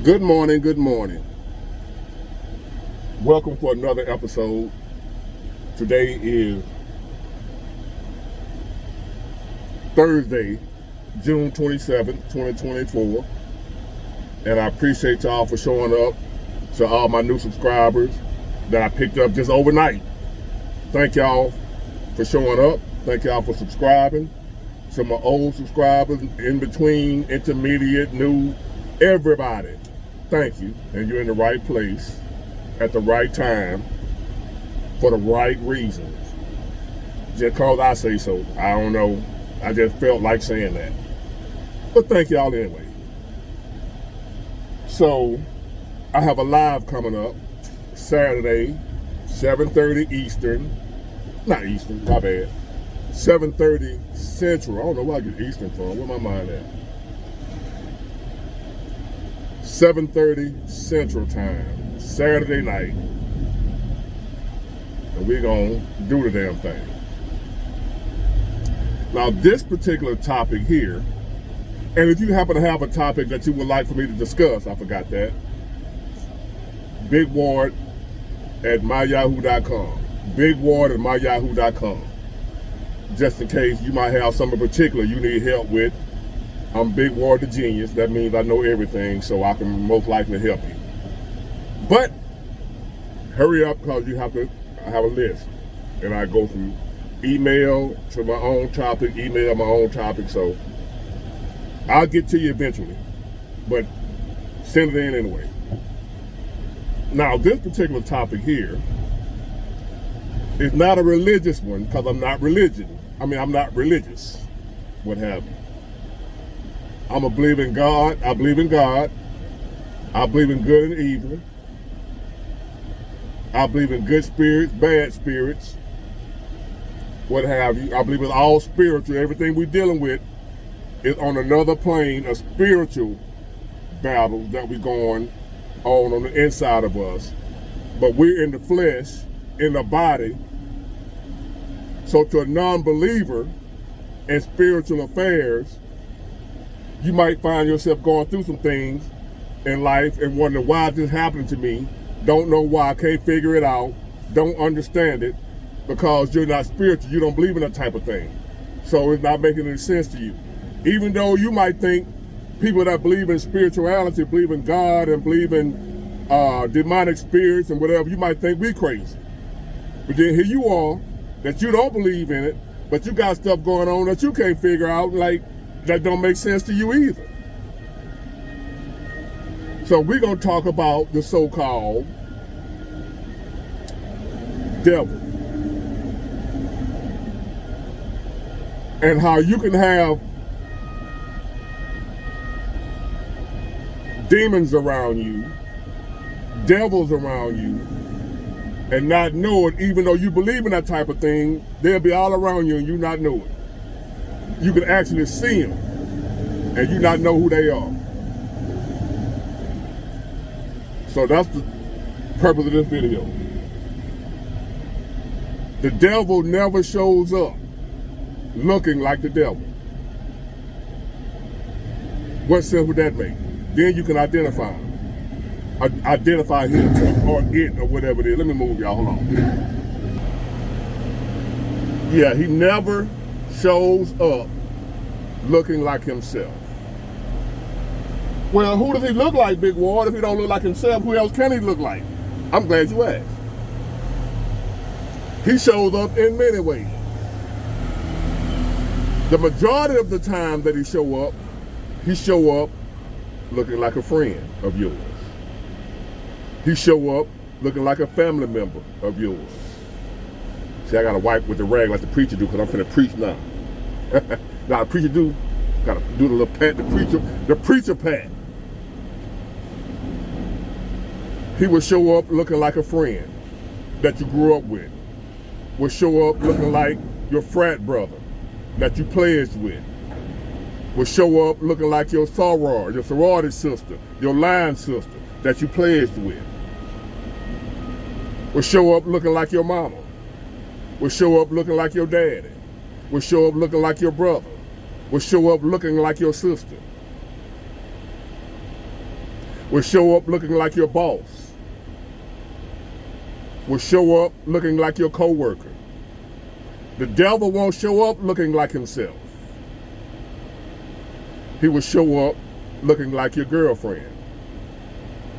Good morning, good morning. Welcome for another episode. Today is Thursday, June 27th, 2024. And I appreciate y'all for showing up, to all my new subscribers that I picked up just overnight. Thank y'all for showing up. Thank y'all for subscribing. To my old subscribers, in between, intermediate, new, everybody. Thank you. And you're in the right place at the right time for the right reasons. Just cause I say so. I don't know. I just felt like saying that. But thank y'all anyway. So I have a live coming up Saturday, 7:30 Eastern. Not Eastern, my bad. 7:30 Central. I don't know where I get Eastern from. Where my mind at? 7:30 Central Time, Saturday night. And we're going to do the damn thing. Now, this particular topic here, and if you happen to have a topic that you would like for me to discuss, I forgot that, bigward@myyahoo.com. bigward@myyahoo.com. Just in case you might have something in particular you need help with. I'm Big Ward the Genius. That means I know everything, so I can most likely help you. But hurry up, because you have to have a list. And I go through email to my own topic, email my own topic, so I'll get to you eventually. But send it in anyway. Now, this particular topic here is not a religious one, because I'm not religious. What have you. I'm a believe in God. I believe in God. I believe in good and evil. I believe in good spirits, bad spirits, what have you. I believe in all spiritual. Everything we're dealing with is on another plane of spiritual battles that we're going on the inside of us. But we're in the flesh, in the body. So to a non-believer in spiritual affairs, you might find yourself going through some things in life and wondering why is this happening to me? Don't know why, can't figure it out, don't understand it, because you're not spiritual, you don't believe in that type of thing. So it's not making any sense to you. Even though you might think people that believe in spirituality, believe in God and believe in demonic spirits and whatever, you might think we crazy. But then here you are, that you don't believe in it, but you got stuff going on that you can't figure out, like, that don't make sense to you either. So we're going to talk about the so-called devil. And how you can have demons around you, devils around you, and not know it. Even though you believe in that type of thing, they'll be all around you and you not know it. You can actually see them and you not know who they are. So that's the purpose of this video. The devil never shows up looking like the devil. What sense would that make? Then you can identify him. Identify him or it or whatever it is. Let me move y'all, hold on. Yeah, he never shows up looking like himself. Well, who does he look like, Big Ward? If he don't look like himself, who else can he look like? I'm glad you asked. He shows up in many ways. The majority of the time that he show up looking like a friend of yours. He show up looking like a family member of yours. See, I gotta wipe with the rag like the preacher do, because I'm finna preach now. Now the preacher gotta do the little pat, the preacher pat. He will show up looking like a friend that you grew up with. Will show up looking like your frat brother that you pledged with. Will show up looking like your soror, your sorority sister, your line sister that you pledged with. Will show up looking like your mama. Will show up looking like your daddy. Will show up looking like your brother. Will show up looking like your sister. will show up looking like your boss, will show up looking like your coworker. The devil won't show up looking like himself. He will show up looking like your girlfriend,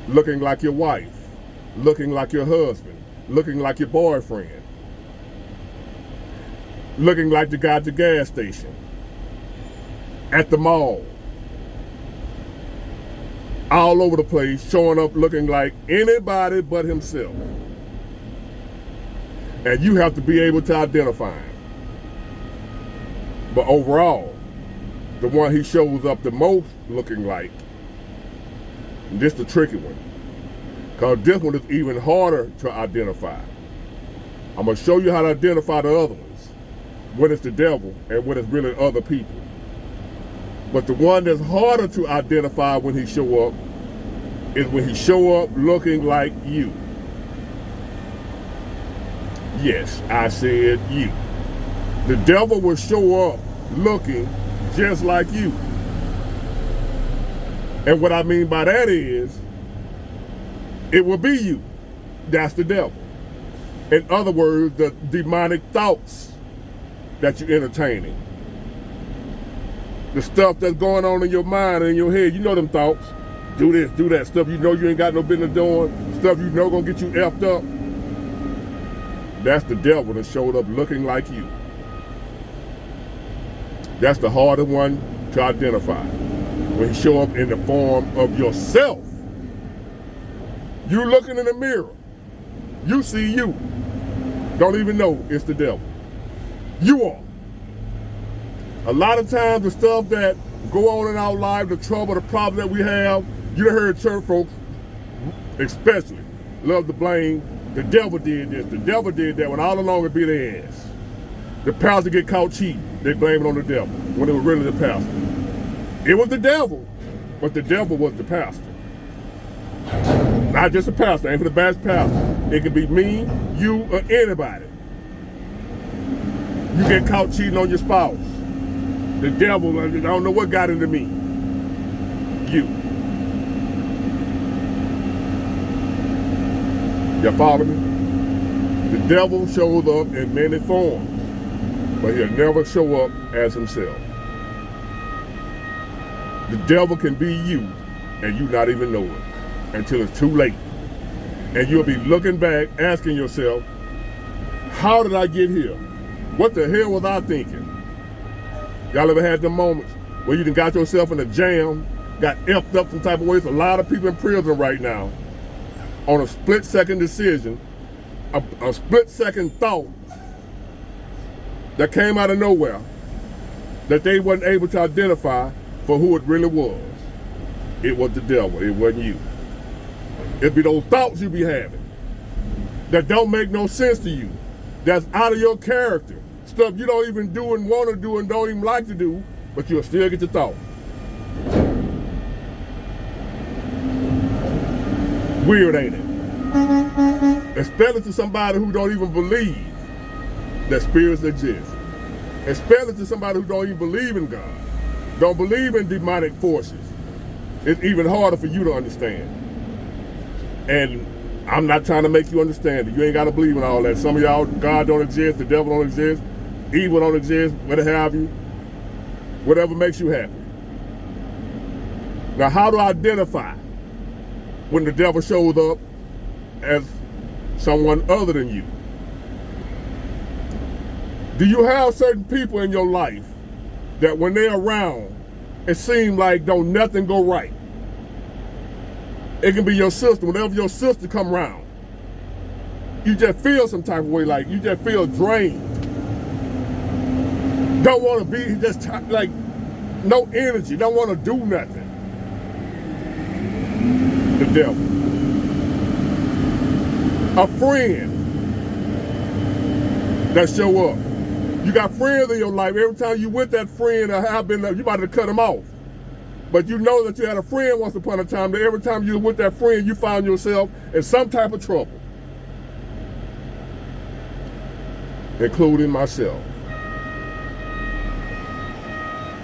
looking like your wife, looking like your husband, looking like your boyfriend, looking like the guy at the gas station, at the mall, all over the place, showing up looking like anybody but himself. And you have to be able to identify him. But overall, the one he shows up the most looking like, and this is the tricky one, because this one is even harder to identify. I'm going to show you how to identify the other ones, when it's the devil and when it's really other people. But the one that's harder to identify when he show up is when he show up looking like you. Yes, I said you. The devil will show up looking just like you. And what I mean by that is, it will be you. That's the devil. In other words, the demonic thoughts that you're entertaining. The stuff that's going on in your mind and in your head, you know them thoughts. Do this, do that. Stuff you know you ain't got no business doing. Stuff you know gonna get you effed up. That's the devil that showed up looking like you. That's the harder one to identify. When he show up in the form of yourself. You looking in the mirror. You see you. Don't even know it's the devil. You are. A lot of times the stuff that go on in our life, the trouble, the problem that we have, you done heard church folks, especially, love to blame, the devil did this, the devil did that, when all along it be their ass. The pastor get caught cheating, they blame it on the devil, when it was really the pastor. It was the devil, but the devil was the pastor. Not just a pastor, ain't for the best pastor. It could be me, you, or anybody. You get caught cheating on your spouse. The devil, I don't know what got into me. You. You follow me? The devil shows up in many forms, but he'll never show up as himself. The devil can be you, and you not even know it, until it's too late. And you'll be looking back, asking yourself, how did I get here? What the hell was I thinking? Y'all ever had them moments where you done got yourself in a jam, got effed up some type of way? There's a lot of people in prison right now on a split-second decision, a split-second thought that came out of nowhere that they wasn't able to identify for who it really was. It was the devil, it wasn't you. It'd be those thoughts you be having that don't make no sense to you, that's out of your character. Stuff you don't even do and want to do and don't even like to do, but you'll still get the thought. Weird, ain't it? Especially to somebody who don't even believe that spirits exist. Especially to somebody who don't even believe in God, don't believe in demonic forces. It's even harder for you to understand. And I'm not trying to make you understand it. You ain't got to believe in all that. Some of y'all, God don't exist, the devil don't exist, evil don't exist, whatever have you. Whatever makes you happy. Now, how to identify when the devil shows up as someone other than you? Do you have certain people in your life that when they're around, it seems like don't nothing go right? It can be your sister. Whenever your sister come around, you just feel some type of way, like you just feel drained. Don't want to be, just like no energy, don't want to do nothing. The devil. A friend that show up. You got friends in your life. Every time you with that friend or have been, you about to cut them off. But you know that you had a friend once upon a time, that every time you were with that friend, you found yourself in some type of trouble. Including myself.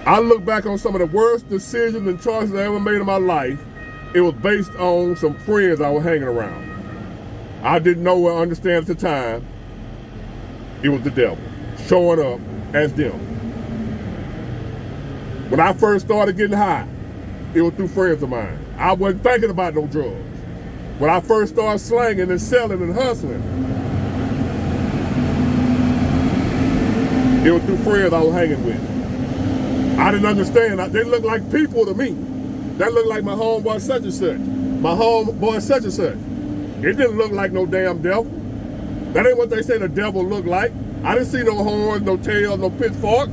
I look back on some of the worst decisions and choices I ever made in my life, It was based on some friends I was hanging around. I didn't know or understand at the time it was the devil showing up as them. When I first started getting high, it was through friends of mine. I wasn't thinking about no drugs. When I first started slanging and selling and hustling, it was through friends I was hanging with. I didn't understand. They looked like people to me. That looked like my homeboy such and such. My homeboy such and such. It didn't look like no damn devil. That ain't what they say the devil looked like. I didn't see no horns, no tails, no pitchfork.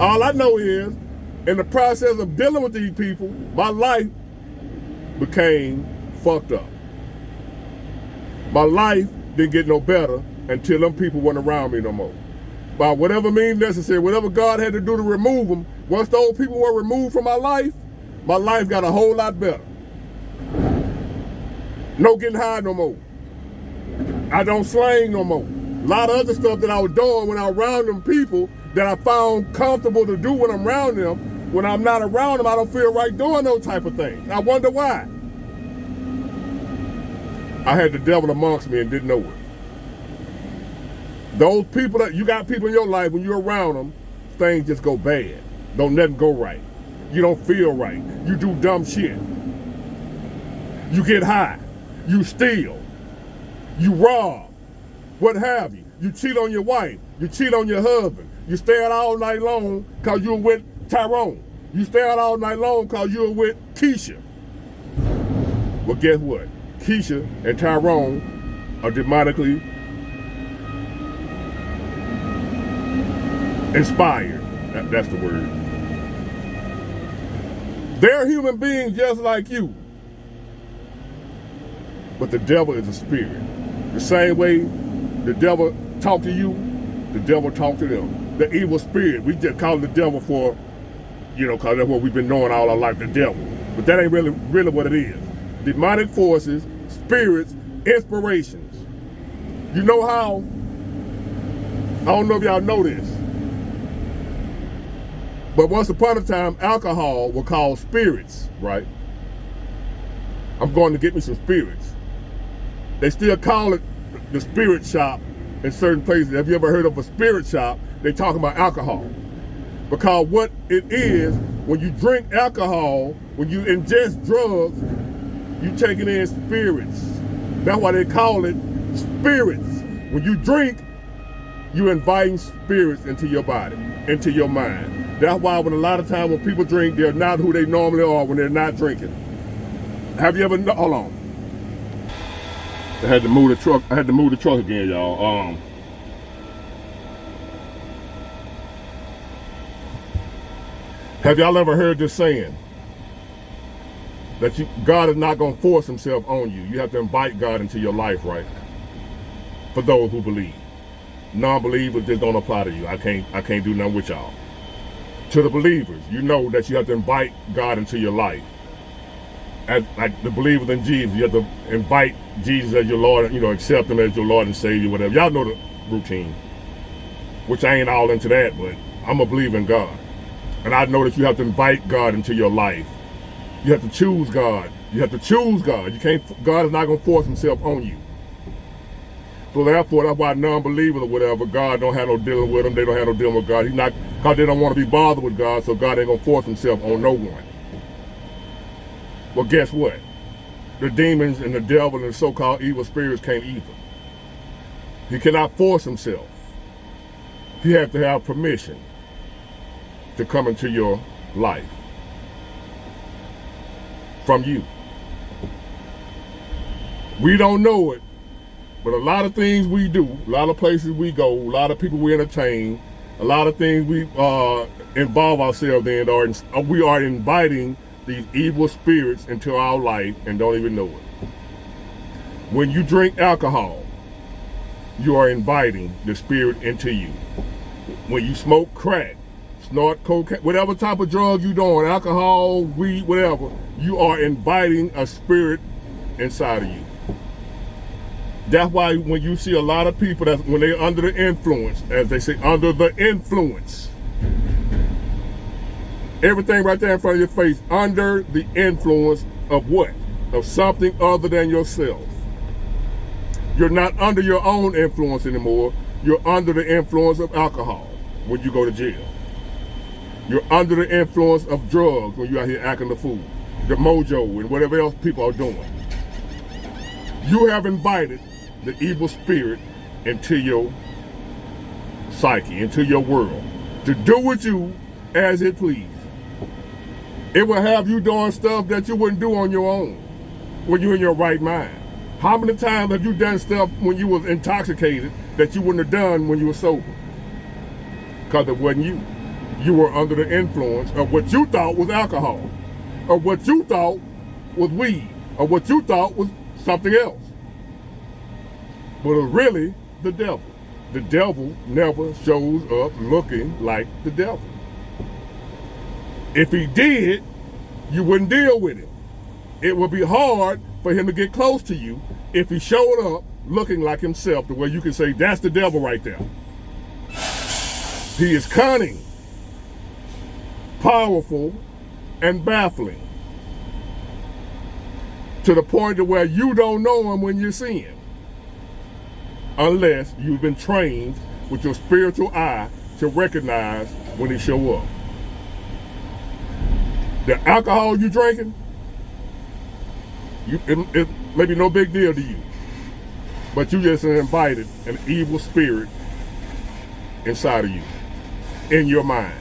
All I know is, in the process of dealing with these people, my life became fucked up. My life didn't get no better until them people weren't around me no more. By whatever means necessary, whatever God had to do to remove them, once those people were removed from my life got a whole lot better. No getting high no more. I don't slang no more. A lot of other stuff that I was doing when I was around them people that I found comfortable to do when I'm around them, when I'm not around them, I don't feel right doing those type of things. I wonder why. I had the devil amongst me and didn't know it. Those people that you got people in your life, when you're around them, things just go bad. Don't nothing go right. You don't feel right. You do dumb shit. You get high. You steal. You rob. What have you. You cheat on your wife. You cheat on your husband. You stay out all night long because you were with Tyrone. You stay out all night long because you were with Keisha. Well, guess what? Keisha and Tyrone are demonically inspired. That's the word. They're human beings just like you. But the devil is a spirit. The same way the devil talk to you, the devil talk to them. The evil spirit, we just call it the devil for, because that's what we've been knowing all our life, the devil. But that ain't really what it is. Demonic forces, spirits, inspirations. You know how, I don't know if y'all know this, but once upon a time, alcohol was called spirits, right? I'm going to get me some spirits. They still call it the spirit shop in certain places. Have you ever heard of a spirit shop? They talking about alcohol. Because what it is, when you drink alcohol, when you ingest drugs, you taking in spirits. That's why they call it spirits. When you drink, you inviting spirits into your body, into your mind. That's why when a lot of times when people drink, they're not who they normally are when they're not drinking. Have you ever, hold on. I had to move the truck again, y'all. Have y'all ever heard this saying? That God is not going to force himself on you. You have to invite God into your life, right? For those who believe. Non-believers, just don't apply to you. I can't do nothing with y'all. To the believers, you know that you have to invite God into your life. As like the believers in Jesus, you have to invite Jesus as your Lord, accept him as your Lord and Savior, whatever. Y'all know the routine. Which I ain't all into that, but I'm a believer in God. And I know that you have to invite God into your life. You have to choose God. You have to choose God. God is not going to force himself on you. So therefore, that's why non-believers or whatever, God don't have no dealing with them. They don't have no dealing with God. Because they don't want to be bothered with God, so God ain't going to force himself on no one. Well, guess what? The demons and the devil and the so-called evil spirits can't either. He cannot force himself. He has to have permission to come into your life from you. We don't know it, but a lot of things we do, a lot of places we go, a lot of people we entertain, a lot of things we involve ourselves in, or we are inviting these evil spirits into our life and don't even know it. When you drink alcohol, you are inviting the spirit into you. When you smoke crack, snort cocaine, whatever type of drug you're doing, alcohol, weed, whatever, you are inviting a spirit inside of you. That's why when you see a lot of people, when they're under the influence, as they say, under the influence, Everything right there in front of your face, under the influence of what? Of something other than yourself. You're not under your own influence anymore. You're under the influence of alcohol when you go to jail. You're under the influence of drugs when you're out here acting the fool. The mojo and whatever else people are doing. You have invited the evil spirit into your psyche, into your world, to do with you as it please. It will have you doing stuff that you wouldn't do on your own when you're in your right mind. How many times have you done stuff when you was intoxicated that you wouldn't have done when you were sober? Because it wasn't you. You were under the influence of what you thought was alcohol, or what you thought was weed, or what you thought was something else. But it was really the devil. The devil never shows up looking like the devil. If he did, you wouldn't deal with him. It would be hard for him to get close to you if he showed up looking like himself, the way you can say, that's the devil right there. He is cunning, powerful, and baffling, to the point to where you don't know him when you see him, unless you've been trained with your spiritual eye to recognize when he show up. The alcohol you drinking, it may be no big deal to you, but you just invited an evil spirit inside of you, in your mind.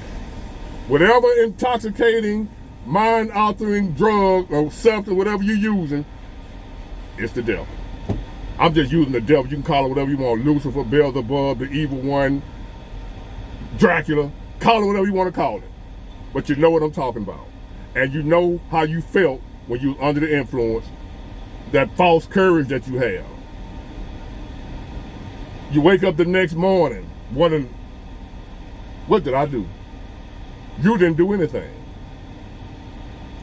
Whatever intoxicating, mind-altering drug or substance, whatever you're using, it's the devil. I'm just using the devil. You can call it whatever you want. Lucifer, Beelzebub, the evil one, Dracula. Call it whatever you want to call it. But you know what I'm talking about. And you know how you felt when you were under the influence, that false courage that you have. You wake up the next morning wondering, what did I do? You didn't do anything.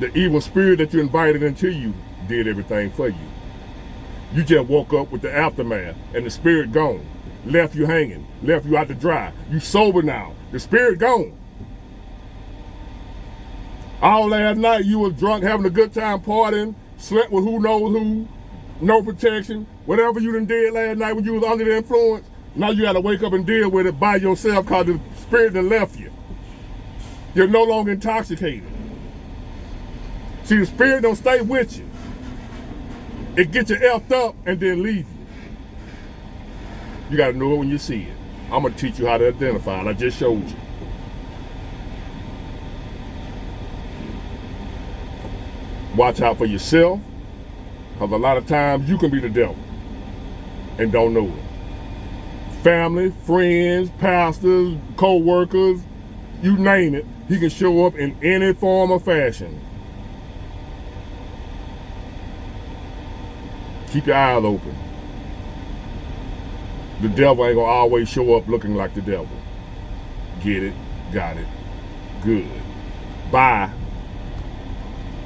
The evil spirit that you invited into you did everything for you. You just woke up with the aftermath and the spirit gone. Left you hanging, left you out to dry. You sober now, the spirit gone. All last night you was drunk, having a good time partying, slept with who knows who, no protection. Whatever you done did last night when you was under the influence, now you gotta wake up and deal with it by yourself because the spirit done left you. You're no longer intoxicated. See, the spirit don't stay with you. It gets you effed up and then leave you. You gotta know it when you see it. I'm gonna teach you how to identify it. I just showed you. Watch out for yourself, because a lot of times you can be the devil and don't know it. Family, friends, pastors, co-workers, you name it, he can show up in any form or fashion. Keep your eyes open. The devil ain't gonna always show up looking like the devil. Get it, got it, good. Bye.